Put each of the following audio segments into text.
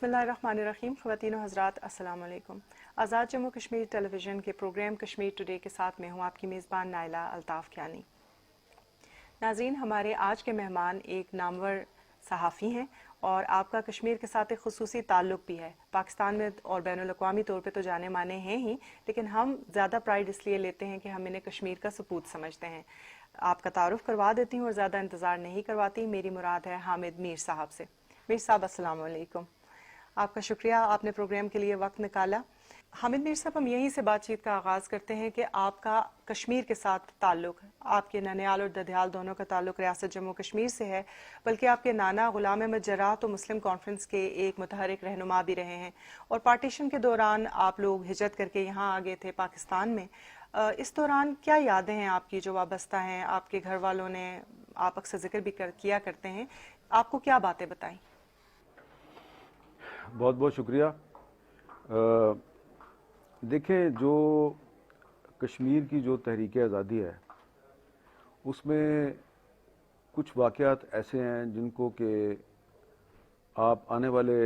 اللہ الرحمن الرحیم. خواتین و حضرات السلام علیکم. آزاد جموں کشمیر ٹیلی ویژن کے پروگرام کشمیر ٹوڈے کے ساتھ میں ہوں آپ کی میزبان نائلہ الطاف کیانی. ناظرین، ہمارے آج کے مہمان ایک نامور صحافی ہیں اور آپ کا کشمیر کے ساتھ ایک خصوصی تعلق بھی ہے. پاکستان میں اور بین الاقوامی طور پہ تو جانے مانے ہیں ہی، لیکن ہم زیادہ پرائڈ اس لیے لیتے ہیں کہ ہم انہیں کشمیر کا سپوت سمجھتے ہیں. آپ کا تعارف کروا دیتی ہوں اور زیادہ انتظار نہیں کرواتی. میری مراد ہے حامد میر صاحب سے. میر صاحب السلام علیکم. آپ کا شکریہ، آپ نے پروگرام کے لیے وقت نکالا. حامد میر صاحب، ہم یہیں سے بات چیت کا آغاز کرتے ہیں کہ آپ کا کشمیر کے ساتھ تعلق، آپ کے ننیال اور ددھیال دونوں کا تعلق ریاست جموں کشمیر سے ہے، بلکہ آپ کے نانا غلام احمد جرح تو مسلم کانفرنس کے ایک متحرک رہنما بھی رہے ہیں، اور پارٹیشن کے دوران آپ لوگ ہجرت کر کے یہاں آ گئے تھے پاکستان میں. اس دوران کیا یادیں ہیں آپ کی جو وابستہ ہیں؟ آپ کے گھر والوں نے، آپ اکثر ذکر بھی کیا کرتے ہیں، آپ کو کیا باتیں بتائیں؟ بہت بہت شکریہ. دیکھیں، جو کشمیر کی جو تحریک آزادی ہے اس میں کچھ واقعات ایسے ہیں جن کو کہ آپ آنے والے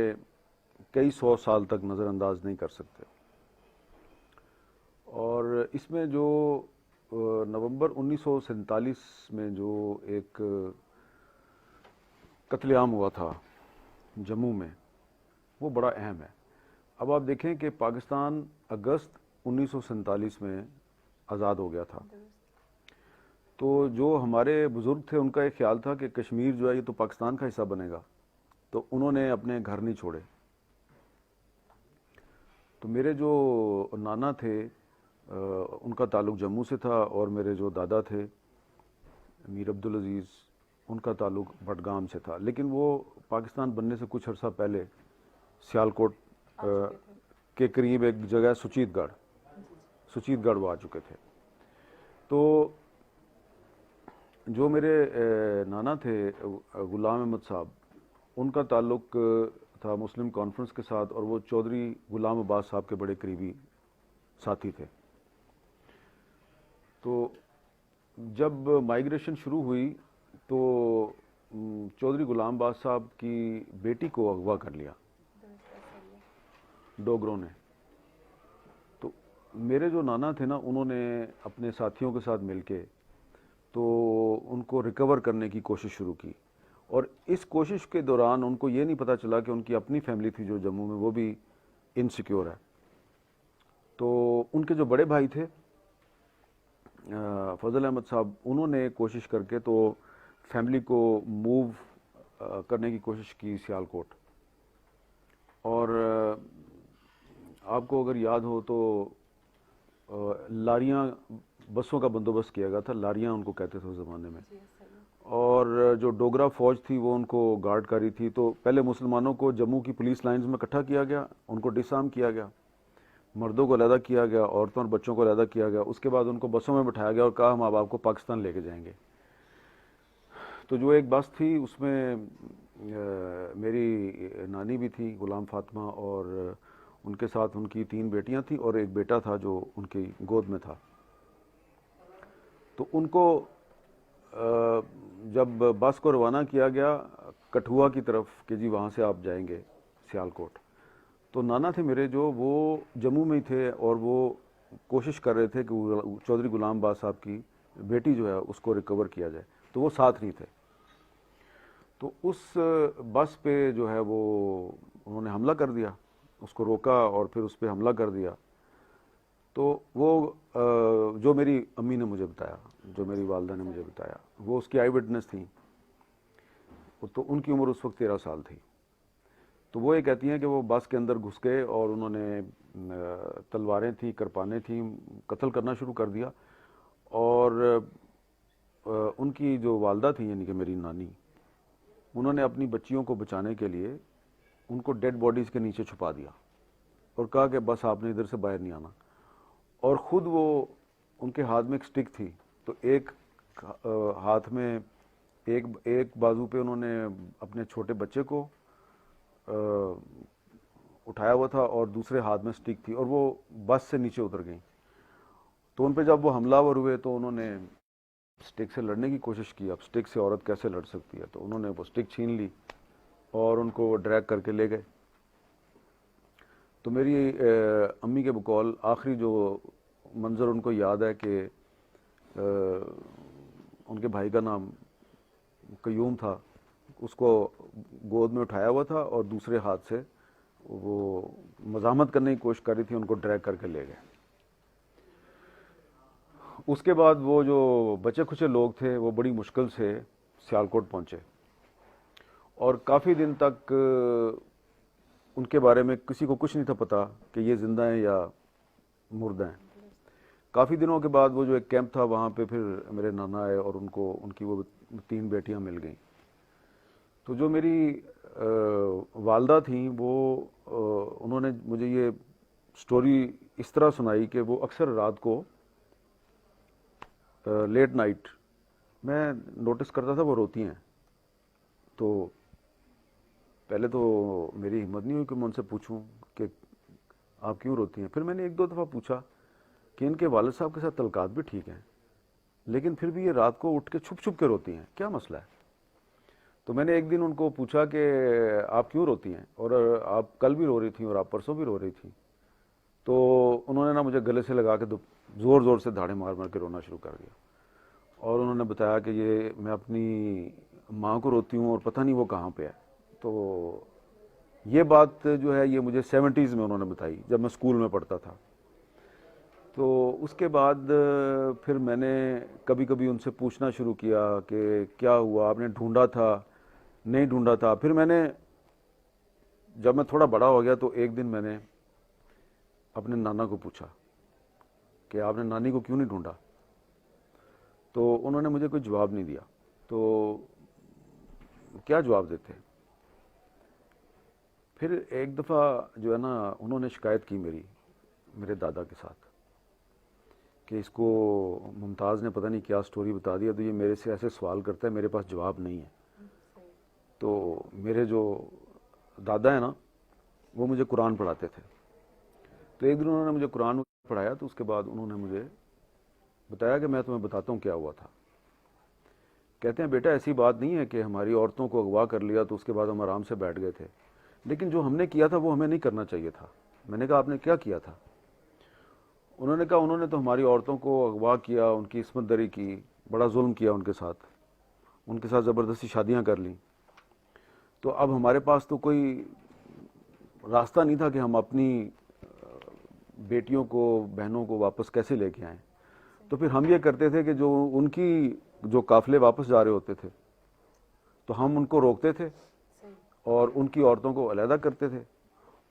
کئی سو سال تک نظر انداز نہیں کر سکتے. اور اس میں جو نومبر 1947 میں جو ایک قتل عام ہوا تھا جموں میں، وہ بڑا اہم ہے. اب آپ دیکھیں کہ پاکستان اگست 1947 میں آزاد ہو گیا تھا، تو جو ہمارے بزرگ تھے ان کا ایک خیال تھا کہ کشمیر جو ہے یہ تو پاکستان کا حصہ بنے گا، تو انہوں نے اپنے گھر نہیں چھوڑے. تو میرے جو نانا تھے ان کا تعلق جموں سے تھا، اور میرے جو دادا تھے میر عبدالعزیز، ان کا تعلق بڈگام سے تھا. لیکن وہ پاکستان بننے سے کچھ عرصہ پہلے سیالکوٹ کے قریب ایک جگہ سچیت گڑھ وہ آ چکے تھے. تو جو میرے نانا تھے غلام احمد صاحب، ان کا تعلق تھا مسلم کانفرنس کے ساتھ، اور وہ چودھری غلام عباس صاحب کے بڑے قریبی ساتھی تھے. تو جب مائیگریشن شروع ہوئی تو چودھری غلام عباس صاحب کی بیٹی کو اغوا کر لیا ڈوگروں نے. تو میرے جو نانا تھے نا، انہوں نے اپنے ساتھیوں کے ساتھ مل کے تو ان کو ریکور کرنے کی کوشش شروع کی. اور اس کوشش کے دوران ان کو یہ نہیں پتہ چلا کہ ان کی اپنی فیملی تھی جو جموں میں، وہ بھی انسیکیور ہے. تو ان کے جو بڑے بھائی تھے فضل احمد صاحب، انہوں نے کوشش کر کے تو فیملی کو موو کرنے کی کوشش کی سیالکوٹ. اور آپ کو اگر یاد ہو تو لاریاں، بسوں کا بندوبست کیا گیا تھا، لاریاں ان کو کہتے تھے اس زمانے میں. اور جو ڈوگرا فوج تھی وہ ان کو گارڈ کری تھی. تو پہلے مسلمانوں کو جموں کی پولیس لائنز میں اکٹھا کیا گیا، ان کو ڈس آرم کیا گیا، مردوں کو علیحدہ کیا گیا، عورتوں اور بچوں کو علیحدہ کیا گیا. اس کے بعد ان کو بسوں میں بٹھایا گیا اور کہا ہم اب آپ کو پاکستان لے کے جائیں گے. تو جو ایک بس تھی اس میں میری نانی بھی تھی غلام فاطمہ، اور ان کے ساتھ ان کی 3 بیٹیاں تھیں اور ایک بیٹا تھا جو ان کی گود میں تھا. تو ان کو جب بس کو روانہ کیا گیا کٹھوا کی طرف کہ جی وہاں سے آپ جائیں گے سیالکوٹ، تو نانا تھے میرے جو وہ جموں میں ہی تھے، اور وہ کوشش کر رہے تھے کہ چودھری غلام عباس صاحب کی بیٹی جو ہے اس کو ریکور کیا جائے. تو وہ ساتھ نہیں تھے. تو اس بس پہ جو ہے وہ انہوں نے حملہ کر دیا، اس کو روکا اور پھر اس پہ حملہ کر دیا. تو وہ جو میری امی نے مجھے بتایا، جو میری والدہ نے مجھے بتایا، وہ اس کی آئی وٹنس تھیں. تو ان کی عمر اس وقت 13 سال تھی. تو وہ یہ کہتی ہیں کہ وہ بس کے اندر گھس گئے اور انہوں نے تلواریں تھیں، کرپانیں تھیں، قتل کرنا شروع کر دیا. اور ان کی جو والدہ تھیں یعنی کہ میری نانی، انہوں نے اپنی بچیوں کو بچانے کے لیے ان کو ڈیڈ باڈیز کے نیچے چھپا دیا اور کہا کہ بس آپ نے ادھر سے باہر نہیں آنا. اور خود وہ، ان کے ہاتھ میں ایک سٹک تھی، تو ایک ہاتھ میں ایک بازو پہ انہوں نے اپنے چھوٹے بچے کو اٹھایا ہوا تھا اور دوسرے ہاتھ میں سٹک تھی، اور وہ بس سے نیچے اتر گئیں. تو ان پہ جب وہ حملہ ور ہوئے تو انہوں نے سٹک سے لڑنے کی کوشش کی. اب سٹک سے عورت کیسے لڑ سکتی ہے؟ تو انہوں نے وہ سٹک چھین لی اور ان کو ڈریگ کر کے لے گئے. تو میری امی کے بقول آخری جو منظر ان کو یاد ہے کہ ان کے بھائی کا نام قیوم تھا، اس کو گود میں اٹھایا ہوا تھا اور دوسرے ہاتھ سے وہ مزاحمت کرنے کی کوشش کر رہی تھی، ان کو ڈریگ کر کے لے گئے۔ اس کے بعد وہ جو بچے کھچے لوگ تھے وہ بڑی مشکل سے سیالکوٹ پہنچے، اور کافی دن تک ان کے بارے میں کسی کو کچھ نہیں تھا پتا کہ یہ زندہ ہیں یا مردہ ہیں۔ کافی دنوں کے بعد وہ جو ایک کیمپ تھا وہاں پہ پھر میرے نانا آئے اور ان کی وہ 3 بیٹیاں مل گئیں۔ تو جو میری والدہ تھیں وہ انہوں نے مجھے یہ سٹوری اس طرح سنائی کہ وہ اکثر رات کو لیٹ نائٹ میں نوٹس کرتا تھا وہ روتی ہیں۔ تو پہلے تو میری ہمت نہیں ہوئی کہ میں ان سے پوچھوں کہ آپ کیوں روتی ہیں۔ پھر میں نے 1-2 دفعہ پوچھا کہ ان کے والد صاحب کے ساتھ تعلقات بھی ٹھیک ہیں، لیکن پھر بھی یہ رات کو اٹھ کے چھپ چھپ کے روتی ہیں، کیا مسئلہ ہے؟ تو میں نے ایک دن ان کو پوچھا کہ آپ کیوں روتی ہیں، اور آپ کل بھی رو رہی تھیں اور آپ پرسوں بھی رو رہی تھیں۔ تو انہوں نے نا مجھے گلے سے لگا کے زور زور سے دھاڑے مار مار کے رونا شروع کر دیا، اور انہوں نے بتایا کہ یہ میں اپنی ماں کو روتی ہوں اور پتہ نہیں وہ کہاں پہ ہے۔ تو یہ بات جو ہے یہ مجھے 70s میں انہوں نے بتائی جب میں اسکول میں پڑھتا تھا۔ تو اس کے بعد پھر میں نے کبھی کبھی ان سے پوچھنا شروع کیا کہ کیا ہوا، آپ نے ڈھونڈا تھا نہیں ڈھونڈا تھا۔ پھر میں نے جب میں تھوڑا بڑا ہو گیا تو ایک دن میں نے اپنے نانا کو پوچھا کہ آپ نے نانی کو کیوں نہیں ڈھونڈا؟ تو انہوں نے مجھے کوئی جواب نہیں دیا۔ تو کیا جواب دیتے؟ پھر ایک دفعہ جو ہے نا انہوں نے شکایت کی میرے دادا کے ساتھ کہ اس کو ممتاز نے پتہ نہیں کیا سٹوری بتا دیا، تو یہ میرے سے ایسے سوال کرتا ہے، میرے پاس جواب نہیں ہے۔ تو میرے جو دادا ہیں نا وہ مجھے قرآن پڑھاتے تھے، تو ایک دن انہوں نے مجھے قرآن پڑھایا، تو اس کے بعد انہوں نے مجھے بتایا کہ میں تمہیں بتاتا ہوں کیا ہوا تھا۔ کہتے ہیں بیٹا ایسی بات نہیں ہے کہ ہماری عورتوں کو اغوا کر لیا تو اس کے بعد ہم آرام سے بیٹھ گئے تھے، لیکن جو ہم نے کیا تھا وہ ہمیں نہیں کرنا چاہیے تھا۔ میں نے کہا آپ نے کیا کیا تھا؟ انہوں نے کہا انہوں نے تو ہماری عورتوں کو اغوا کیا، ان کی عصمت دری کی، بڑا ظلم کیا ان کے ساتھ زبردستی شادیاں کر لیں۔ تو اب ہمارے پاس تو کوئی راستہ نہیں تھا کہ ہم اپنی بیٹیوں کو بہنوں کو واپس کیسے لے کے آئیں۔ تو پھر ہم یہ کرتے تھے کہ جو ان کی جو قافلے واپس جا رہے ہوتے تھے تو ہم ان کو روکتے تھے اور ان کی عورتوں کو علیحدہ کرتے تھے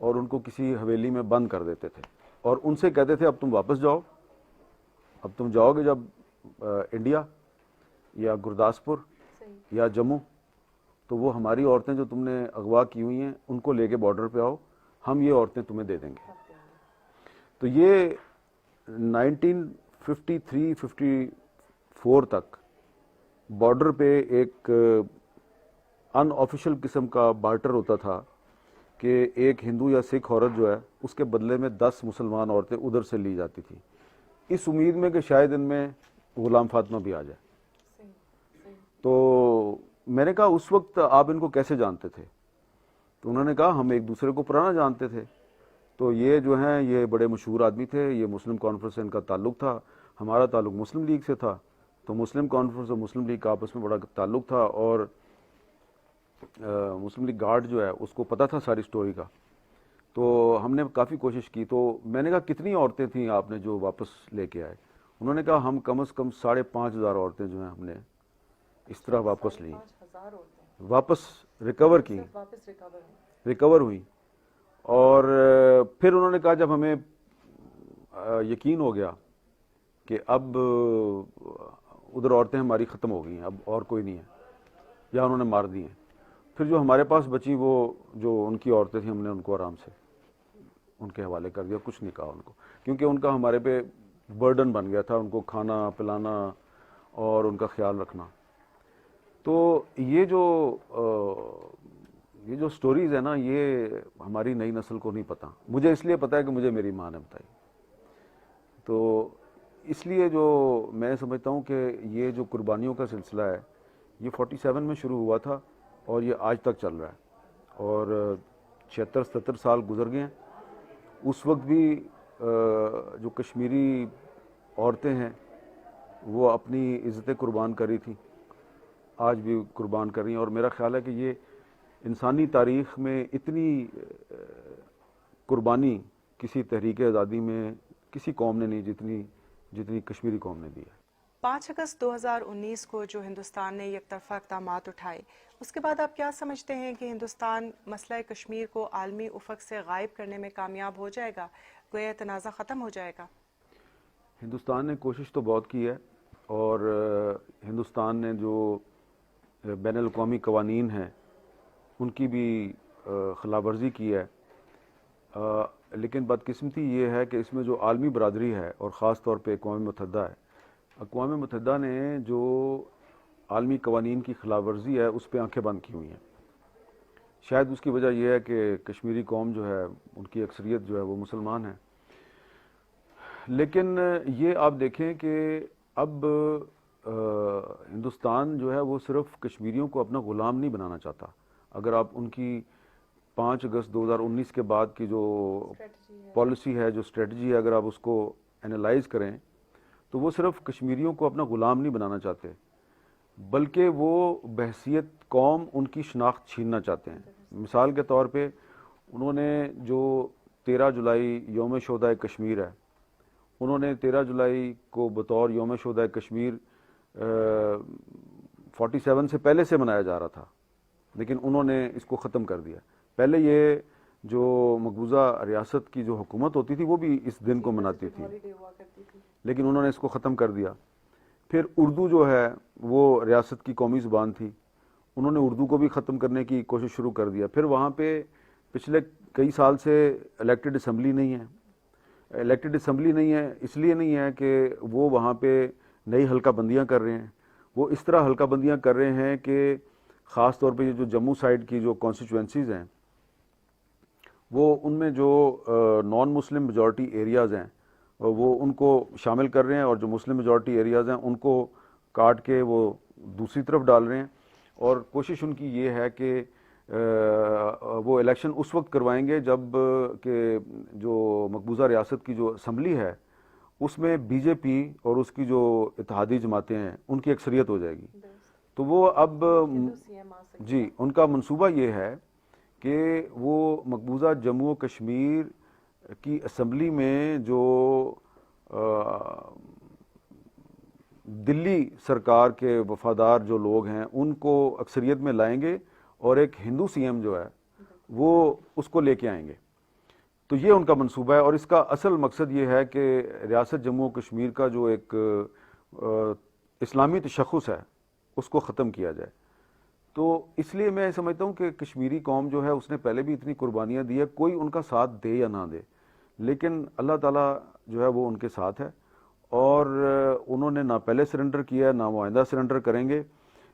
اور ان کو کسی حویلی میں بند کر دیتے تھے، اور ان سے کہتے تھے اب تم واپس جاؤ، اب تم جاؤ گے جب انڈیا یا گرداسپور یا جموں تو وہ ہماری عورتیں جو تم نے اغوا کی ہوئی ہیں ان کو لے کے بارڈر پہ آؤ، ہم یہ عورتیں تمہیں دے دیں گے۔ تو یہ 1953-54 تک بارڈر پہ ایک ان آفیشل قسم کا بارٹر ہوتا تھا کہ ایک ہندو یا سکھ عورت جو ہے اس کے بدلے میں 10 مسلمان عورتیں ادھر سے لی جاتی تھیں، اس امید میں کہ شاید ان میں غلام فاطمہ بھی آ جائے۔ تو میں نے کہا اس وقت آپ ان کو کیسے جانتے تھے؟ تو انہوں نے کہا ہم ایک دوسرے کو پرانا جانتے تھے، تو یہ جو ہیں یہ بڑے مشہور آدمی تھے، یہ مسلم کانفرنس سے ان کا تعلق تھا، ہمارا تعلق مسلم لیگ سے تھا، تو مسلم کانفرنس اور مسلم لیگ کا آپس میں بڑا تعلق تھا، اور مسلم لیگ گارڈ جو ہے اس کو پتہ تھا ساری سٹوری کا۔ تو ہم نے کافی کوشش کی۔ تو میں نے کہا کتنی عورتیں تھیں آپ نے جو واپس لے کے آئے؟ انہوں نے کہا ہم کم از کم 5,500 عورتیں جو ہیں ہم نے اس طرح واپس لیں، واپس ریکور ہوئی۔ اور پھر انہوں نے کہا جب ہمیں یقین ہو گیا کہ اب ادھر عورتیں ہماری ختم ہو گئی ہیں، اب اور کوئی نہیں ہے یا انہوں نے مار دی ہیں، پھر جو ہمارے پاس بچی وہ جو ان کی عورتیں تھیں ہم نے ان کو آرام سے ان کے حوالے کر دیا، کچھ نہیں کہا ان کو، کیونکہ ان کا ہمارے پہ برڈن بن گیا تھا، ان کو کھانا پلانا اور ان کا خیال رکھنا۔ تو یہ جو سٹوریز ہیں نا یہ ہماری نئی نسل کو نہیں پتہ، مجھے اس لیے پتہ ہے کہ مجھے میری ماں نے بتائی۔ تو اس لیے جو میں سمجھتا ہوں کہ یہ جو قربانیوں کا سلسلہ ہے یہ 47 میں شروع ہوا تھا اور یہ آج تک چل رہا ہے، اور 76-77 سال گزر گئے ہیں، اس وقت بھی جو کشمیری عورتیں ہیں وہ اپنی عزتیں قربان کر رہی تھیں، آج بھی قربان کر رہی ہیں، اور میرا خیال ہے کہ یہ انسانی تاریخ میں اتنی قربانی کسی تحریک آزادی میں کسی قوم نے نہیں جتنی کشمیری قوم نے دی ہے۔ 5 اگست 2019 کو جو ہندوستان نے یک طرفہ اقدامات اٹھائے، اس کے بعد آپ کیا سمجھتے ہیں کہ ہندوستان مسئلہ کشمیر کو عالمی افق سے غائب کرنے میں کامیاب ہو جائے گا؟ گویا تنازع ختم ہو جائے گا؟ ہندوستان نے کوشش تو بہت کی ہے، اور ہندوستان نے جو بین الاقوامی قوانین ہیں ان کی بھی خلاف ورزی کی ہے، لیکن بدقسمتی یہ ہے کہ اس میں جو عالمی برادری ہے اور خاص طور پہ اقوام متحدہ نے جو عالمی قوانین کی خلاف ورزی ہے اس پہ آنکھیں بند کی ہوئی ہیں۔ شاید اس کی وجہ یہ ہے کہ کشمیری قوم جو ہے ان کی اکثریت جو ہے وہ مسلمان ہے، لیکن یہ آپ دیکھیں کہ اب ہندوستان جو ہے وہ صرف کشمیریوں کو اپنا غلام نہیں بنانا چاہتا۔ اگر آپ ان کی 5 اگست 2019 کے بعد کی جو پالیسی ہے، جو اسٹریٹجی ہے، اگر آپ اس کو انالائز کریں تو وہ صرف کشمیریوں کو اپنا غلام نہیں بنانا چاہتے، بلکہ وہ بحیثیت قوم ان کی شناخت چھیننا چاہتے ہیں۔ مثال کے طور پہ انہوں نے جو 13 جولائی یوم شہدائے کشمیر ہے، انہوں نے 13 جولائی کو بطور یوم شہدائے کشمیر 47 سے پہلے سے منایا جا رہا تھا، لیکن انہوں نے اس کو ختم کر دیا۔ پہلے یہ جو مقبوضہ ریاست کی جو حکومت ہوتی تھی وہ بھی اس دن کو مناتی تھی، لیکن انہوں نے اس کو ختم کر دیا۔ پھر اردو جو ہے وہ ریاست کی قومی زبان تھی، انہوں نے اردو کو بھی ختم کرنے کی کوشش شروع کر دیا۔ پھر وہاں پہ پچھلے کئی سال سے الیکٹڈ اسمبلی نہیں ہے۔ الیکٹڈ اسمبلی نہیں ہے اس لیے نہیں ہے کہ وہ وہاں پہ نئی حلقہ بندیاں کر رہے ہیں، وہ اس طرح حلقہ بندیاں کر رہے ہیں کہ خاص طور پہ یہ جو جموں سائڈ کی جو کانسٹیچوئنسیز ہیں وہ ان میں جو نان مسلم میجورٹی ایریاز ہیں وہ ان کو شامل کر رہے ہیں، اور جو مسلم میجورٹی ایریاز ہیں ان کو کاٹ کے وہ دوسری طرف ڈال رہے ہیں، اور کوشش ان کی یہ ہے کہ وہ الیکشن اس وقت کروائیں گے جب کہ جو مقبوضہ ریاست کی جو اسمبلی ہے اس میں بی جے پی اور اس کی جو اتحادی جماعتیں ہیں ان کی اکثریت ہو جائے گی۔ تو وہ اب جی ان کا منصوبہ یہ ہے کہ وہ مقبوضہ جموں و کشمیر کی اسمبلی میں جو دلی سرکار کے وفادار جو لوگ ہیں ان کو اکثریت میں لائیں گے، اور ایک ہندو سی ایم جو ہے وہ اس کو لے کے آئیں گے۔ تو یہ ان کا منصوبہ ہے، اور اس کا اصل مقصد یہ ہے کہ ریاست جموں و کشمیر کا جو ایک اسلامی تشخص ہے اس کو ختم کیا جائے۔ تو اس لیے میں سمجھتا ہوں کہ کشمیری قوم جو ہے اس نے پہلے بھی اتنی قربانیاں دی ہے، کوئی ان کا ساتھ دے یا نہ دے، لیکن اللہ تعالیٰ جو ہے وہ ان کے ساتھ ہے، اور انہوں نے نہ پہلے سرنڈر کیا ہے نہ وہ آئندہ سرنڈر کریں گے۔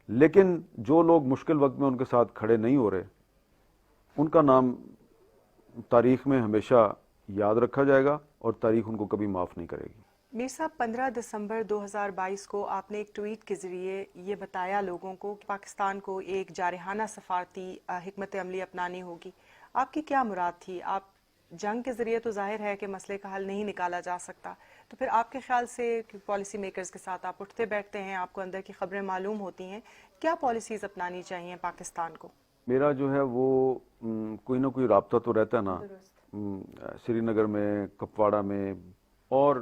لیکن جو لوگ مشکل وقت میں ان کے ساتھ کھڑے نہیں ہو رہے ان کا نام تاریخ میں ہمیشہ یاد رکھا جائے گا، اور تاریخ ان کو کبھی معاف نہیں کرے گی۔ میر صاحب، 15 دسمبر 2022 کو آپ نے ایک ٹویٹ کے ذریعے یہ بتایا لوگوں کو کہ پاکستان کو ایک جارحانہ سفارتی حکمت عملی اپنانی ہوگی۔ آپ کی کیا مراد تھی؟ آپ جنگ کے ذریعے تو ظاہر ہے کہ مسئلے کا حل نہیں نکالا جا سکتا، تو پھر آپ کے خیال سے پالیسی میکرز کے ساتھ آپ اٹھتے بیٹھتے ہیں، آپ کو اندر کی خبریں معلوم ہوتی ہیں، کیا پالیسیز اپنانی چاہیے پاکستان کو؟ میرا جو ہے وہ کوئی نہ کوئی رابطہ تو رہتا ہے نا، سری نگر میں، کپواڑہ میں، اور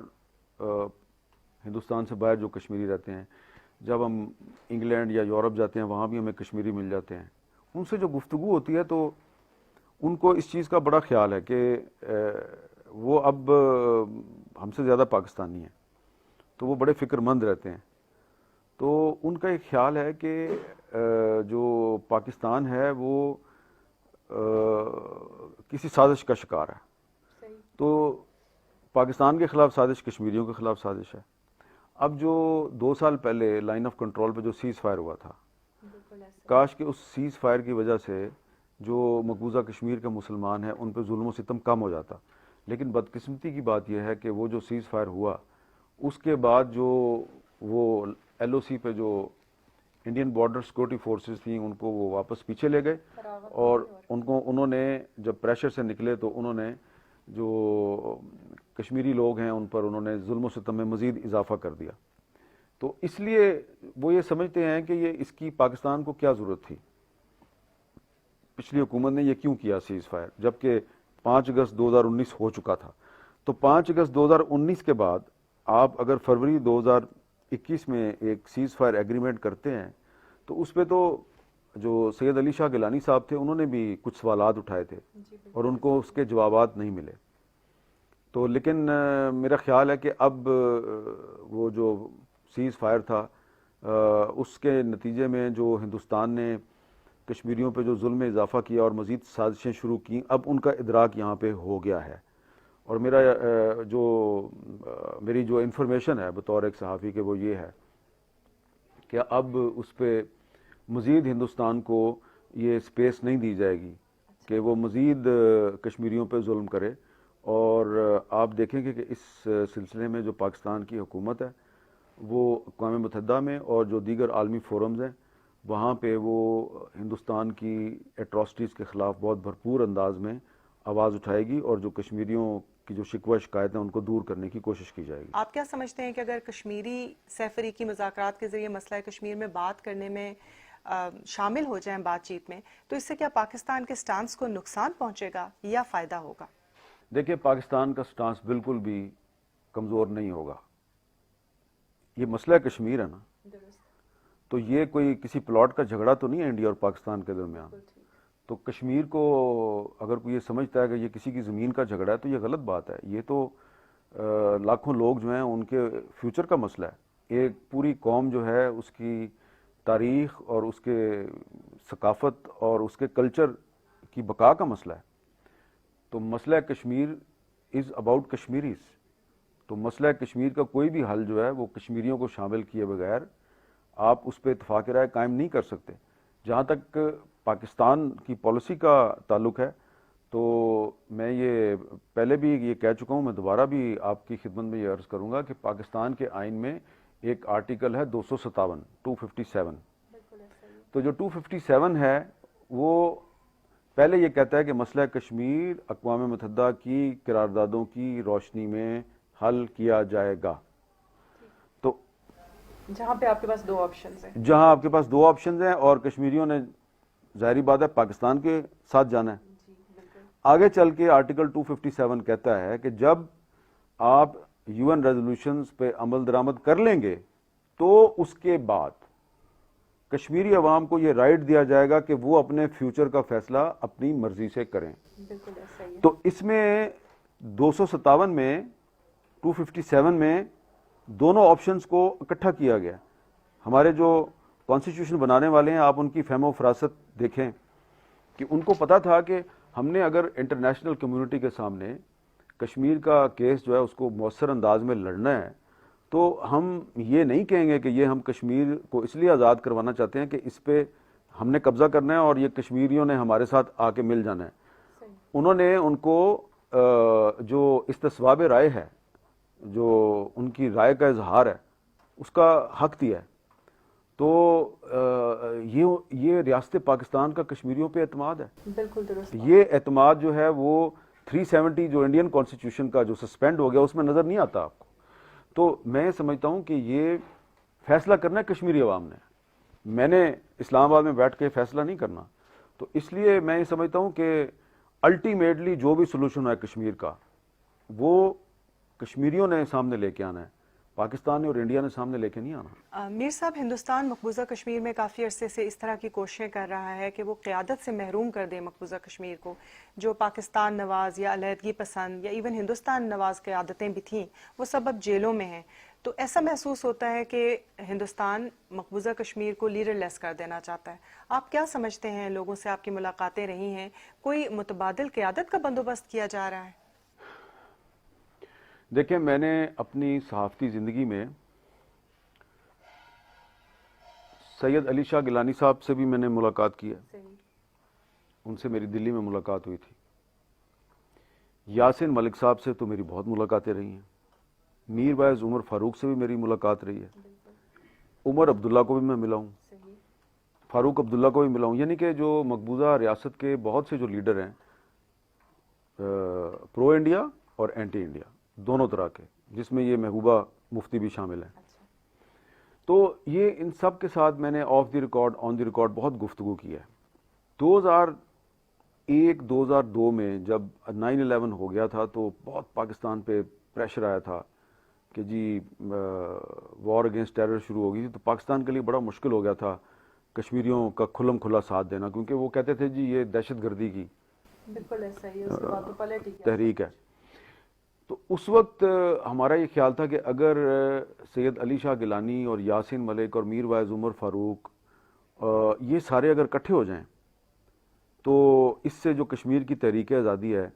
ہندوستان سے باہر جو کشمیری رہتے ہیں، جب ہم انگلینڈ یا یورپ جاتے ہیں وہاں بھی ہمیں کشمیری مل جاتے ہیں، ان سے جو گفتگو ہوتی ہے تو ان کو اس چیز کا بڑا خیال ہے کہ وہ اب ہم سے زیادہ پاکستانی ہیں، تو وہ بڑے فکر مند رہتے ہیں۔ تو ان کا ایک خیال ہے کہ جو پاکستان ہے وہ کسی سازش کا شکار ہے، تو پاکستان کے خلاف سازش کشمیریوں کے خلاف سازش ہے۔ اب جو 2 سال پہلے لائن آف کنٹرول پہ جو سیز فائر ہوا تھا، کاش کہ اس سیز فائر کی وجہ سے جو مقبوضہ کشمیر کے مسلمان ہیں ان پہ ظلم و ستم کم ہو جاتا، لیکن بدقسمتی کی بات یہ ہے کہ وہ جو سیز فائر ہوا اس کے بعد جو وہ ایل او سی پہ جو انڈین بارڈر سیکورٹی فورسز تھیں ان کو وہ واپس پیچھے لے گئے، اور انہوں نے جب پریشر سے نکلے تو انہوں نے جو کشمیری لوگ ہیں ان پر انہوں نے ظلم و ستم میں مزید اضافہ کر دیا. تو اس لیے وہ یہ سمجھتے ہیں کہ یہ اس کی پاکستان کو کیا ضرورت تھی, پچھلی حکومت نے یہ کیوں کیا سیز فائر, جبکہ 5 اگست 2019 ہو چکا تھا. تو 5 اگست 2019 کے بعد آپ اگر فروری 2021 میں ایک سیز فائر ایگریمنٹ کرتے ہیں تو اس پہ تو جو سید علی شاہ گیلانی صاحب تھے انہوں نے بھی کچھ سوالات اٹھائے تھے اور ان کو اس کے جوابات نہیں ملے. تو لیکن میرا خیال ہے کہ اب وہ جو سیز فائر تھا اس کے نتیجے میں جو ہندوستان نے کشمیریوں پہ جو ظلم میں اضافہ کیا اور مزید سازشیں شروع کی, اب ان کا ادراک یہاں پہ ہو گیا ہے. اور میری جو انفارمیشن ہے بطور ایک صحافی کہ وہ یہ ہے کہ اب اس پہ مزید ہندوستان کو یہ سپیس نہیں دی جائے گی کہ وہ مزید کشمیریوں پہ ظلم کرے. اور آپ دیکھیں گے کہ اس سلسلے میں جو پاکستان کی حکومت ہے وہ اقوام متحدہ میں اور جو دیگر عالمی فورمز ہیں وہاں پہ وہ ہندوستان کی ایٹراسٹیز کے خلاف بہت بھرپور انداز میں آواز اٹھائے گی اور جو کشمیریوں کی جو شکوہ شکایت ہیں ان کو دور کرنے کی کوشش کی جائے گی. آپ کیا سمجھتے ہیں کہ اگر کشمیری سیفری کی مذاکرات کے ذریعے مسئلہ کشمیر میں بات کرنے میں شامل ہو جائیں بات چیت میں, تو اس سے کیا پاکستان کے سٹانس کو نقصان پہنچے گا یا فائدہ ہوگا؟ دیکھیں, پاکستان کا سٹانس بالکل بھی کمزور نہیں ہوگا. یہ مسئلہ کشمیر ہے نا, تو یہ کوئی کسی پلاٹ کا جھگڑا تو نہیں ہے انڈیا اور پاکستان کے درمیان. تو کشمیر کو اگر کوئی یہ سمجھتا ہے کہ یہ کسی کی زمین کا جھگڑا ہے تو یہ غلط بات ہے. یہ تو لاکھوں لوگ جو ہیں ان کے فیوچر کا مسئلہ ہے. ایک پوری قوم جو ہے اس کی تاریخ اور اس کے ثقافت اور اس کے کلچر کی بقا کا مسئلہ ہے. تو مسئلہ کشمیر از اباؤٹ کشمیریز. تو مسئلہ کشمیر کا کوئی بھی حل جو ہے وہ کشمیریوں کو شامل کیے بغیر آپ اس پہ اتفاق رائے قائم نہیں کر سکتے. جہاں تک پاکستان کی پالیسی کا تعلق ہے تو میں یہ پہلے بھی یہ کہہ چکا ہوں, میں دوبارہ بھی آپ کی خدمت میں یہ عرض کروں گا کہ پاکستان کے آئین میں ایک آرٹیکل ہے 257. تو جو 257 ہے وہ پہلے یہ کہتا ہے کہ مسئلہ کشمیر اقوام متحدہ کی قراردادوں کی روشنی میں حل کیا جائے گا. تو جہاں پہ آپ کے پاس 2 آپشنز ہیں, جہاں آپ کے پاس 2 آپشنز ہیں اور کشمیریوں نے ظاہری بات ہے پاکستان کے ساتھ جانا ہے. آگے چل کے آرٹیکل 257 کہتا ہے کہ جب آپ UN ریزولوشنز پہ عمل درآمد کر لیں گے تو اس کے بعد کشمیری عوام کو یہ رائٹ دیا جائے گا کہ وہ اپنے فیوچر کا فیصلہ اپنی مرضی سے کریں. تو اس میں 257 میں 257 میں دونوں آپشنز کو اکٹھا کیا گیا. ہمارے جو کانسٹیٹیوشن بنانے والے ہیں آپ ان کی فہم و فراست دیکھیں کہ ان کو پتا تھا کہ ہم نے اگر انٹرنیشنل کمیونٹی کے سامنے کشمیر کا کیس جو ہے اس کو مؤثر انداز میں لڑنا ہے تو ہم یہ نہیں کہیں گے کہ یہ ہم کشمیر کو اس لیے آزاد کروانا چاہتے ہیں کہ اس پہ ہم نے قبضہ کرنا ہے اور یہ کشمیریوں نے ہمارے ساتھ آ کے مل جانا ہے. انہوں نے ان کو جو استصواب رائے ہے, جو ان کی رائے کا اظہار ہے, اس کا حق دیا ہے. تو یہ ریاست پاکستان کا کشمیریوں پہ اعتماد ہے. بالکل درست. یہ اعتماد جو ہے وہ 370 جو انڈین کانسٹیٹیوشن کا جو سسپینڈ ہو گیا اس میں نظر نہیں آتا آپ کو. تو میں سمجھتا ہوں کہ یہ فیصلہ کرنا ہے کشمیری عوام نے. میں نے اسلام آباد میں بیٹھ کے فیصلہ نہیں کرنا. تو اس لیے میں یہ سمجھتا ہوں کہ الٹیمیٹلی جو بھی سولوشن ہے کشمیر کا وہ کشمیریوں نے سامنے لے کے آنا ہے, پاکستان نے اور انڈیا نے سامنے لے کے نہیں آنا. میر صاحب, ہندوستان مقبوضہ کشمیر میں کافی عرصے سے اس طرح کی کوششیں کر رہا ہے کہ وہ قیادت سے محروم کر دے مقبوضہ کشمیر کو. جو پاکستان نواز یا علیحدگی پسند یا ایون ہندوستان نواز قیادتیں بھی تھیں وہ سب اب جیلوں میں ہیں. تو ایسا محسوس ہوتا ہے کہ ہندوستان مقبوضہ کشمیر کو لیڈر لیس کر دینا چاہتا ہے. آپ کیا سمجھتے ہیں, لوگوں سے آپ کی ملاقاتیں رہی ہیں, کوئی متبادل قیادت کا بندوبست کیا جا رہا ہے؟ دیکھیں, میں نے اپنی صحافتی زندگی میں سید علی شاہ گیلانی صاحب سے بھی میں نے ملاقات کی ہے. ان سے میری دلی میں ملاقات ہوئی تھی. یاسین ملک صاحب سے تو میری بہت ملاقاتیں رہی ہیں. میر باعث عمر فاروق سے بھی میری ملاقات رہی ہے. عمر عبداللہ کو بھی میں ملا ہوں, فاروق عبداللہ کو بھی ملا ہوں. یعنی کہ جو مقبوضہ ریاست کے بہت سے جو لیڈر ہیں پرو انڈیا اور اینٹی انڈیا دونوں طرح کے، جس میں یہ محبوبہ مفتی بھی شامل ہیں. تو یہ ان سب کے ساتھ میں نے of the record on the record بہت گفتگو کی ہے. 2001-2002 میں جب 9/11 ہو گیا تھا تو بہت پاکستان پہ پریشر آیا تھا کہ جی وار اگینسٹ ٹیرر شروع ہو گئی تھی، تو پاکستان کے لیے بڑا مشکل ہو گیا تھا کشمیریوں کا کھلم کھلا ساتھ دینا، کیونکہ وہ کہتے تھے جی یہ دہشت گردی کی بالکل ایسا ہی ہے، اس کے بعد تو پلٹ ہی گیا تحریک ہے. تو اس وقت ہمارا یہ خیال تھا کہ اگر سید علی شاہ گیلانی اور یاسین ملک اور میر وائز عمر فاروق یہ سارے اگر اکٹھے ہو جائیں تو اس سے جو کشمیر کی تحریک آزادی ہے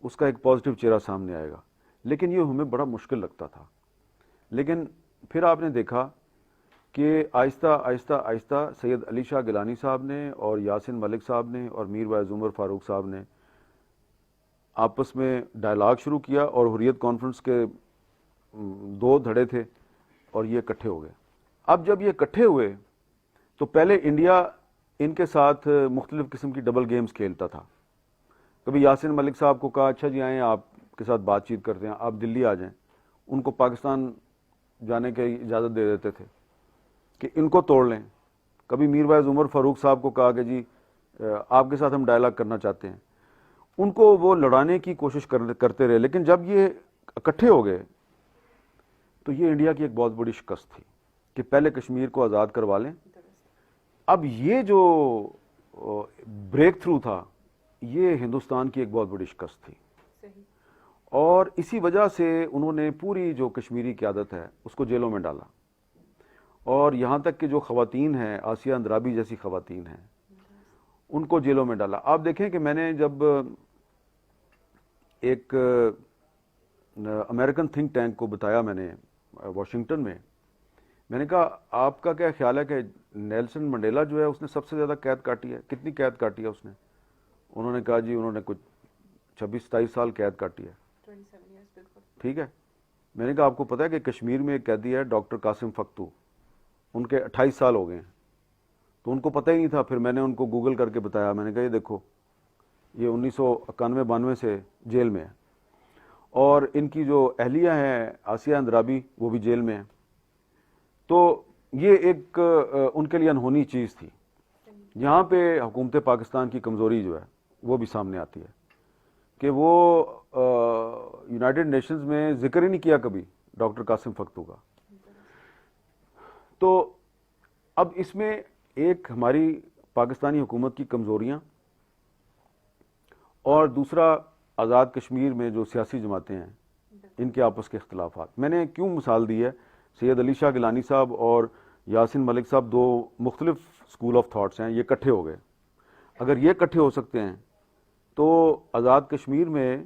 اس کا ایک پازیٹیو چہرہ سامنے آئے گا. لیکن یہ ہمیں بڑا مشکل لگتا تھا. لیکن پھر آپ نے دیکھا کہ آہستہ آہستہ آہستہ سید علی شاہ گیلانی صاحب نے اور یاسین ملک صاحب نے اور میر وائز عمر فاروق صاحب نے آپس میں ڈائلاگ شروع کیا، اور حریت کانفرنس کے 2 دھڑے تھے اور یہ اکٹھے ہو گئے. اب جب یہ اکٹھے ہوئے تو پہلے انڈیا ان کے ساتھ مختلف قسم کی ڈبل گیمز کھیلتا تھا. کبھی یاسین ملک صاحب کو کہا اچھا جی آئیں آپ کے ساتھ بات چیت کرتے ہیں، آپ دلی آ جائیں. ان کو پاکستان جانے کی اجازت دے دیتے تھے کہ ان کو توڑ لیں. کبھی میر وائز عمر فاروق صاحب کو کہا کہ جی آپ کے ساتھ ہم ڈائلاگ کرنا چاہتے ہیں. ان کو وہ لڑانے کی کوشش کرتے رہے. لیکن جب یہ اکٹھے ہو گئے تو یہ انڈیا کی ایک بہت بڑی شکست تھی کہ پہلے کشمیر کو آزاد کروا لیں. اب یہ جو بریک تھرو تھا یہ ہندوستان کی ایک بہت بڑی شکست تھی، اور اسی وجہ سے انہوں نے پوری جو کشمیری قیادت ہے اس کو جیلوں میں ڈالا، اور یہاں تک کہ جو خواتین ہیں آسیہ اندرابی جیسی خواتین ہیں ان کو جیلوں میں ڈالا. آپ دیکھیں کہ میں نے جب ایک امریکن تھنک ٹینک کو بتایا میں نے واشنگٹن میں نے کہا آپ کا کیا خیال ہے کہ نیلسن منڈیلا جو ہے اس نے سب سے زیادہ قید کاٹی ہے، کتنی قید کاٹی ہے اس نے؟ انہوں نے کہا جی انہوں نے کچھ 26-27 سال قید کاٹی ہے. ٹھیک ہے. میں نے کہا آپ کو پتا ہے کہ کشمیر میں ایک قیدی ہے ڈاکٹر قاسم فختو، ان کے 28 سال ہو گئے ہیں. تو ان کو پتہ ہی نہیں تھا. پھر میں نے ان کو گوگل کر کے بتایا. میں نے کہا یہ دیکھو یہ 1991-92 سے جیل میں ہے، اور ان کی جو اہلیہ ہیں آسیہ اندرابی وہ بھی جیل میں ہیں. تو یہ ایک ان کے لیے انہونی چیز تھی. یہاں پہ حکومت پاکستان کی کمزوری جو ہے وہ بھی سامنے آتی ہے کہ وہ یونائٹڈ نیشنز میں ذکر ہی نہیں کیا کبھی ڈاکٹر قاسم فختو کا. تو اب اس میں ایک ہماری پاکستانی حکومت کی کمزوریاں، اور دوسرا آزاد کشمیر میں جو سیاسی جماعتیں ہیں ان کے آپس کے اختلافات. میں نے کیوں مثال دی ہے، سید علی شاہ گیلانی صاحب اور یاسین ملک صاحب 2 مختلف اسکول آف تھاٹس ہیں، یہ اکٹھے ہو گئے. اگر یہ اکٹھے ہو سکتے ہیں تو آزاد کشمیر میں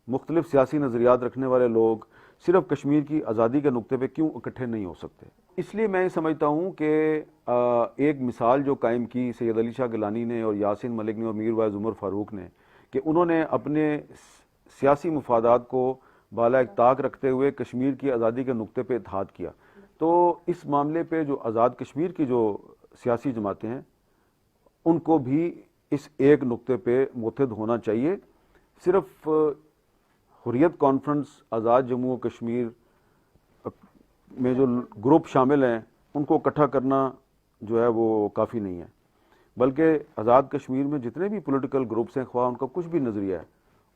مختلف سیاسی نظریات رکھنے والے لوگ صرف کشمیر کی آزادی کے نقطے پہ کیوں اکٹھے نہیں ہو سکتے؟ اس لیے میں سمجھتا ہوں کہ ایک مثال جو قائم کی سید علی شاہ گیلانی نے اور یاسین ملک نے اور میر وائز عمر فاروق نے، کہ انہوں نے اپنے سیاسی مفادات کو بالا طاق رکھتے ہوئے کشمیر کی آزادی کے نقطے پہ اتحاد کیا. تو اس معاملے پہ جو آزاد کشمیر کی جو سیاسی جماعتیں ہیں ان کو بھی اس ایک نقطے پہ متحد ہونا چاہیے. صرف حریت کانفرنس آزاد جموں و کشمیر میں جو گروپ شامل ہیں ان کو اکٹھا کرنا جو ہے وہ کافی نہیں ہے، بلکہ آزاد کشمیر میں جتنے بھی پولیٹیکل گروپس ہیں خواہ ان کا کچھ بھی نظریہ ہے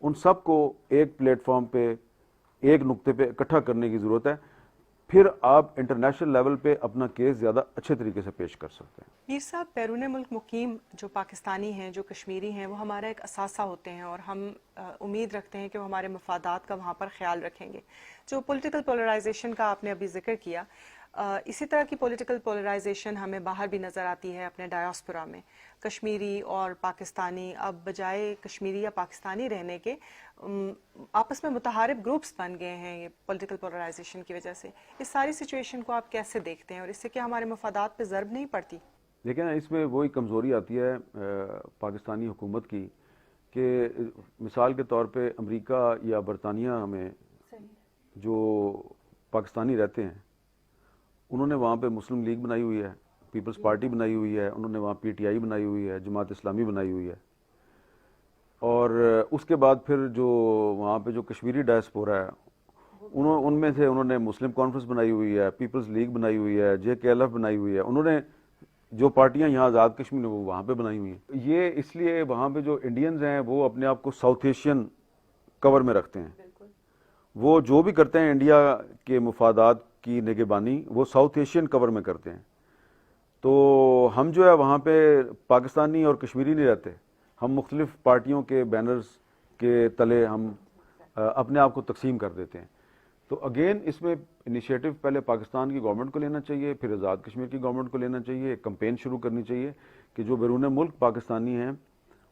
ان سب کو ایک پلیٹ فارم پہ ایک نقطے پہ اکٹھا کرنے کی ضرورت ہے. پھر آپ انٹرنیشنل لیول پہ اپنا کیس زیادہ اچھے طریقے سے پیش کر سکتے ہیں. میر صاحب، بیرون ملک مقیم جو پاکستانی ہیں، جو کشمیری ہیں، وہ ہمارا ایک اثاثہ ہوتے ہیں، اور ہم امید رکھتے ہیں کہ وہ ہمارے مفادات کا وہاں پر خیال رکھیں گے. جو پولیٹیکل پولرائزیشن کا آپ نے ابھی ذکر کیا، اسی طرح کی پولیٹیکل پولرائزیشن ہمیں باہر بھی نظر آتی ہے اپنے ڈائسپورا میں. کشمیری اور پاکستانی اب بجائے کشمیری یا پاکستانی رہنے کے آپس میں متحارب گروپس بن گئے ہیں یہ پولیٹیکل پولرائزیشن کی وجہ سے. اس ساری سچویشن کو آپ کیسے دیکھتے ہیں، اور اس سے کیا ہمارے مفادات پہ ضرب نہیں پڑتی؟ لیکن اس میں وہی کمزوری آتی ہے پاکستانی حکومت کی کہ مثال کے طور پہ امریکہ یا برطانیہ میں جو پاکستانی رہتے ہیں انہوں نے وہاں پہ مسلم لیگ بنائی ہوئی ہے، پیپلز پارٹی بنائی ہوئی ہے، انہوں نے وہاں پی ٹی آئی بنائی ہوئی ہے، جماعت اسلامی بنائی ہوئی ہے، اور اس کے بعد پھر جو وہاں پہ جو کشمیری ڈائسپورا ہے ان میں سے انہوں نے مسلم کانفرنس بنائی ہوئی ہے, پیپلز لیگ بنائی ہوئی ہے, JKLF بنائی ہوئی ہے, انہوں نے جو پارٹیاں یہاں آزاد کشمیر میں وہ وہاں پہ بنائی ہوئی ہیں. یہ اس لیے وہاں پہ جو انڈینز ہیں وہ اپنے آپ کو ساؤتھ ایشین کور میں رکھتے ہیں. وہ جو بھی کرتے ہیں انڈیا کے مفادات کی نگہبانی وہ ساؤتھ ایشین کور میں کرتے ہیں. تو ہم جو ہے وہاں پہ پاکستانی اور کشمیری نہیں رہتے, ہم مختلف پارٹیوں کے بینرز کے تلے ہم اپنے آپ کو تقسیم کر دیتے ہیں. تو اگین اس میں انیشیٹو پہلے پاکستان کی گورنمنٹ کو لینا چاہیے, پھر آزاد کشمیر کی گورنمنٹ کو لینا چاہیے, ایک کمپین شروع کرنی چاہیے کہ جو بیرون ملک پاکستانی ہیں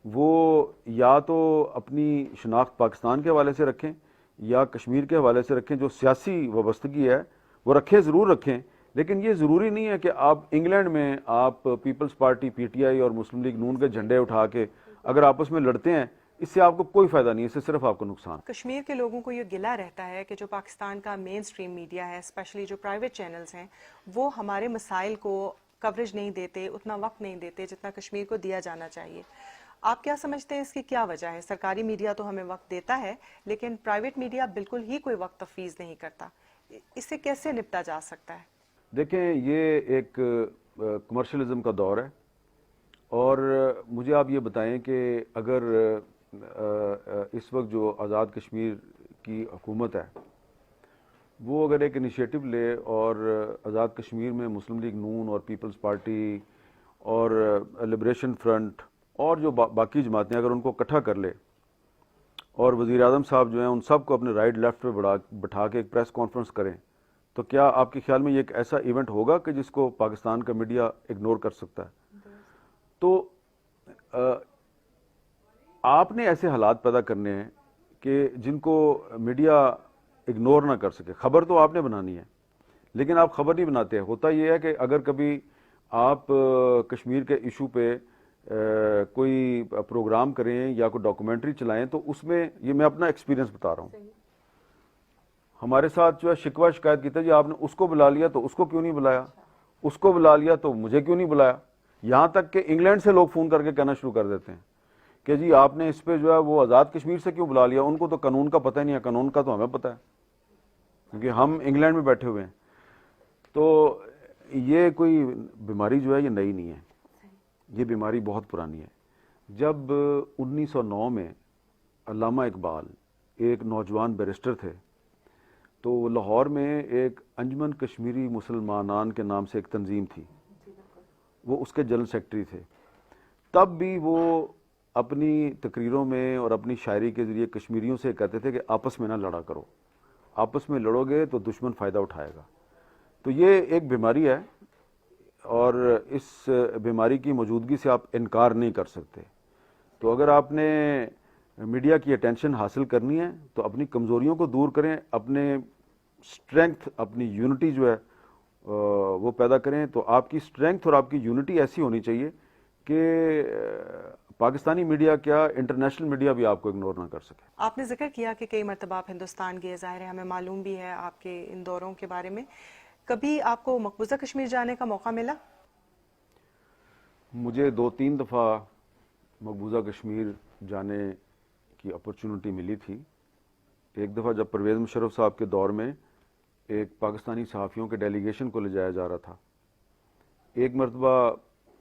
وہ یا تو اپنی شناخت پاکستان کے حوالے سے رکھیں یا کشمیر کے حوالے سے رکھیں. جو سیاسی وابستگی ہے وہ رکھیں, ضرور رکھیں, لیکن یہ ضروری نہیں ہے کہ آپ انگلینڈ میں آپ پیپلز پارٹی PTI اور مسلم لیگ نون کے جھنڈے اٹھا کے اگر آپس میں لڑتے ہیں, اس سے آپ کو کوئی فائدہ نہیں ہے, اس سے صرف آپ کو نقصان. کشمیر کے لوگوں کو یہ گلہ رہتا ہے کہ جو پاکستان کا مین اسٹریم میڈیا ہے, اسپیشلی جو پرائیویٹ چینلز ہیں, وہ ہمارے مسائل کو کوریج نہیں دیتے, اتنا وقت نہیں دیتے جتنا کشمیر کو دیا جانا چاہیے. آپ کیا سمجھتے ہیں اس کی کیا وجہ ہے؟ سرکاری میڈیا تو ہمیں وقت دیتا ہے لیکن پرائیویٹ میڈیا بالکل ہی کوئی وقت تفویض نہیں کرتا. اس سے کیسے نپٹا جا سکتا ہے؟ دیکھیں, یہ ایک کمرشلزم کا دور ہے, اور مجھے آپ یہ بتائیں کہ اگر اس وقت جو آزاد کشمیر کی حکومت ہے وہ اگر ایک انیشیٹو لے اور آزاد کشمیر میں مسلم لیگ نون اور پیپلز پارٹی اور لبریشن فرنٹ اور جو باقی جماعتیں اگر ان کو اکٹھا کر لے اور وزیر اعظم صاحب جو ہیں ان سب کو اپنے رائٹ لیفٹ پہ بٹھا کے ایک پریس کانفرنس کریں, تو کیا آپ کے خیال میں یہ ایک ایسا ایونٹ ہوگا کہ جس کو پاکستان کا میڈیا اگنور کر سکتا ہے؟ تو آپ نے ایسے حالات پیدا کرنے ہیں کہ جن کو میڈیا اگنور نہ کر سکے. خبر تو آپ نے بنانی ہے لیکن آپ خبر نہیں بناتے. ہوتا یہ ہے کہ اگر کبھی آپ کشمیر کے ایشو پہ کوئی پروگرام کریں یا کوئی ڈاکومنٹری چلائیں تو اس میں, یہ میں اپنا ایکسپیرینس بتا رہا ہوں, ہمارے ساتھ جو ہے شکوہ شکایت کیتا, جی آپ نے اس کو بلا لیا تو اس کو کیوں نہیں بلایا, اس کو بلا لیا تو مجھے کیوں نہیں بلایا. یہاں تک کہ انگلینڈ سے لوگ فون کر کے کہنا شروع کر دیتے ہیں کہ جی آپ نے اس پہ جو ہے وہ آزاد کشمیر سے کیوں بلا لیا, ان کو تو قانون کا پتہ ہی نہیں ہے, قانون کا تو ہمیں پتہ ہے کیونکہ ہم انگلینڈ میں بیٹھے ہوئے ہیں. تو یہ کوئی بیماری جو ہے یہ نئی نہیں ہے, یہ بیماری بہت پرانی ہے. جب 1909 میں علامہ اقبال ایک نوجوان بیرسٹر تھے تو لاہور میں ایک انجمن کشمیری مسلمانان کے نام سے ایک تنظیم تھی, وہ اس کے جنرل سیکرٹری تھے. تب بھی وہ اپنی تقریروں میں اور اپنی شاعری کے ذریعے کشمیریوں سے کہتے تھے کہ آپس میں نہ لڑا کرو, آپس میں لڑو گے تو دشمن فائدہ اٹھائے گا. تو یہ ایک بیماری ہے اور اس بیماری کی موجودگی سے آپ انکار نہیں کر سکتے. تو اگر آپ نے میڈیا کی اٹینشن حاصل کرنی ہے تو اپنی کمزوریوں کو دور کریں, اپنے اسٹرینگتھ, اپنی یونٹی جو ہے وہ پیدا کریں. تو آپ کی اسٹرینگتھ اور آپ کی یونٹی ایسی ہونی چاہیے کہ پاکستانی میڈیا کیا انٹرنیشنل میڈیا بھی آپ کو اگنور نہ کر سکے. آپ نے ذکر کیا کہ کئی مرتبہ آپ ہندوستان گئے, ظاہر ہے ہمیں معلوم بھی ہے آپ کے ان دوروں کے بارے میں. کبھی آپ کو مقبوضہ کشمیر جانے کا موقع ملا؟ مجھے 2-3 دفعہ مقبوضہ کشمیر جانے کی اپرچونٹی ملی تھی. ایک دفعہ جب پرویز مشرف صاحب کے دور میں ایک پاکستانی صحافیوں کے ڈیلیگیشن کو لے جایا جا رہا تھا. ایک مرتبہ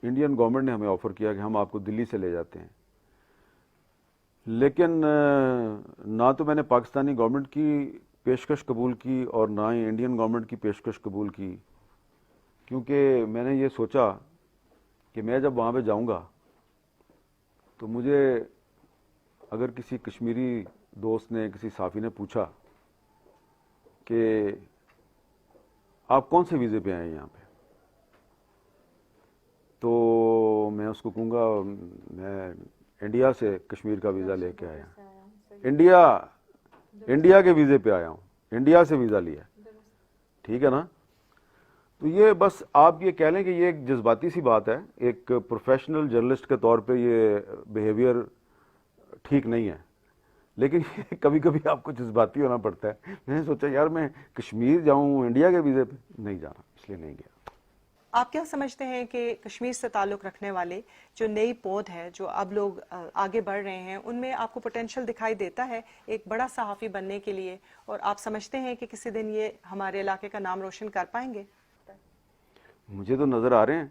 انڈین گورنمنٹ نے ہمیں آفر کیا کہ ہم آپ کو دلی سے لے جاتے ہیں, لیکن نہ تو میں نے پاکستانی گورنمنٹ کی پیشکش قبول کی اور نہ ہی انڈین گورنمنٹ کی پیشکش قبول کی, کیونکہ میں نے یہ سوچا کہ میں جب وہاں پہ جاؤں گا تو مجھے اگر کسی کشمیری دوست نے, کسی صحافی نے پوچھا کہ آپ کون سے ویزے پہ آئے ہیں یہاں پہ, تو میں اس کو کہوں گا میں انڈیا سے کشمیر کا ویزا لے کے آیا ہوں, انڈیا کے ویزے پہ آیا ہوں, انڈیا سے ویزا لیا, ٹھیک ہے نا. تو یہ بس آپ یہ کہہ لیں کہ یہ ایک جذباتی سی بات ہے, ایک پروفیشنل جرنلسٹ کے طور پہ یہ بیہیویئر ٹھیک نہیں ہے, لیکن کبھی کبھی آپ کو جذباتی ہونا پڑتا ہے. میں نے سوچا یار میں کشمیر جاؤں انڈیا کے ویزے پہ, نہیں جانا, اس لیے نہیں گیا. آپ کیا سمجھتے ہیں کہ کشمیر سے تعلق رکھنے والے جو نئی پود ہے جو اب لوگ آگے بڑھ رہے ہیں ان میں آپ کو پوٹینشیل دکھائی دیتا ہے ایک بڑا صحافی بننے کے لیے، اور آپ سمجھتے ہیں کہ کسی دن یہ ہمارے علاقے کا نام روشن کر پائیں گے؟ مجھے تو نظر آ رہے ہیں.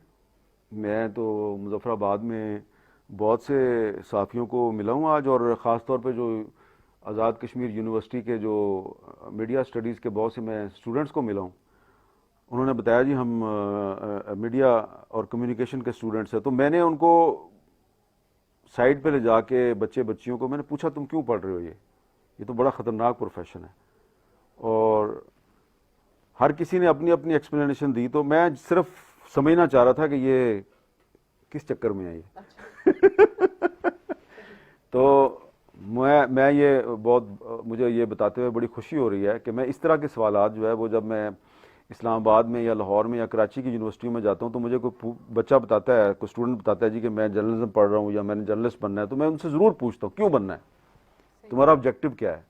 میں تو مظفر آباد میں بہت سے صحافیوں کو ملا ہوں آج، اور خاص طور پہ جو آزاد کشمیر یونیورسٹی کے جو میڈیا اسٹڈیز کے بہت سے میں اسٹوڈنٹس کو ملا ہوں. انہوں نے بتایا جی ہم میڈیا اور کمیونیکیشن کے اسٹوڈنٹس ہیں. تو میں نے ان کو سائڈ پہ لے جا کے بچیوں کو میں نے پوچھا تم کیوں پڑھ رہے ہو؟ یہ تو بڑا خطرناک پروفیشن ہے. اور ہر کسی نے اپنی اپنی ایکسپلینیشن دی. تو میں صرف سمجھنا چاہ رہا تھا کہ یہ کس چکر میں ہے یہ. تو میں یہ بہت مجھے یہ بتاتے ہوئے بڑی خوشی ہو رہی ہے کہ میں اس طرح کے سوالات جو ہے وہ جب میں اسلام آباد میں یا لاہور میں یا کراچی کی یونیورسٹیوں میں جاتا ہوں تو مجھے کوئی بچہ بتاتا ہے، کوئی اسٹوڈنٹ بتاتا ہے جی کہ میں جرنلزم پڑھ رہا ہوں یا میں نے جرنلسٹ بننا ہے، تو میں ان سے ضرور پوچھتا ہوں کیوں بننا ہے، تمہارا آبجیکٹو کیا ہے.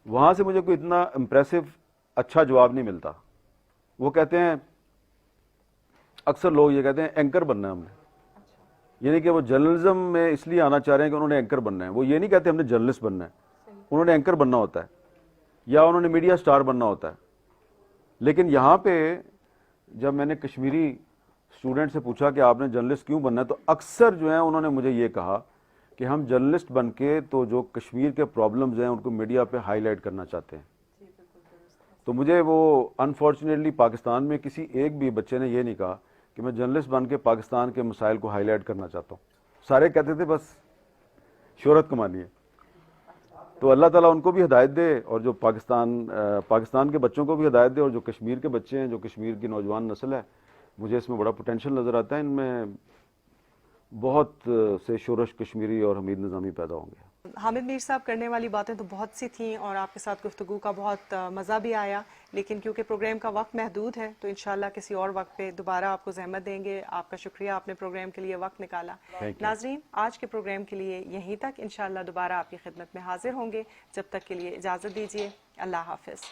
وہاں سے مجھے کوئی اتنا امپریسو اچھا جواب نہیں ملتا. وہ کہتے ہیں، اکثر لوگ یہ کہتے ہیں اینکر بننا ہے ہم نے، یعنی کہ وہ جرنلزم میں اس لیے آنا چاہ رہے ہیں کہ انہوں نے اینکر بننا ہے. وہ یہ نہیں کہتے ہم نے جرنلسٹ بننا ہے، انہوں نے اینکر بننا ہوتا ہے یا انہوں نے میڈیا سٹار بننا ہوتا ہے. لیکن یہاں پہ جب میں نے کشمیری اسٹوڈنٹ سے پوچھا کہ آپ نے جرنلسٹ کیوں بننا ہے، تو اکثر جو ہیں انہوں نے مجھے یہ کہا کہ ہم جرنلسٹ بن کے تو جو کشمیر کے پرابلمز ہیں ان کو میڈیا پہ ہائی لائٹ کرنا چاہتے ہیں. تو مجھے وہ انفارچونیٹلی پاکستان میں کسی ایک بھی بچے نے یہ نہیں کہا کہ میں جرنلسٹ بن کے پاکستان کے مسائل کو ہائی لائٹ کرنا چاہتا ہوں. سارے کہتے تھے بس شہرت کمانی ہے. تو اللہ تعالیٰ ان کو بھی ہدایت دے، اور جو پاکستان کے بچوں کو بھی ہدایت دے، اور جو کشمیر کے بچے ہیں، جو کشمیر کی نوجوان نسل ہے، مجھے اس میں بڑا پوٹینشیل نظر آتا ہے. ان میں بہت سے شورش کشمیری اور حمید نظامی پیدا ہوں گے. حامد میر صاحب، کرنے والی باتیں تو بہت سی تھیں اور آپ کے ساتھ گفتگو کا بہت مزہ بھی آیا، لیکن کیونکہ پروگرام کا وقت محدود ہے تو انشاءاللہ کسی اور وقت پہ دوبارہ آپ کو زحمت دیں گے. آپ کا شکریہ، آپ نے پروگرام کے لیے وقت نکالا. ناظرین، آج کے پروگرام کے لیے یہیں تک. انشاءاللہ دوبارہ آپ کی خدمت میں حاضر ہوں گے. جب تک کے لیے اجازت دیجیے. اللہ حافظ.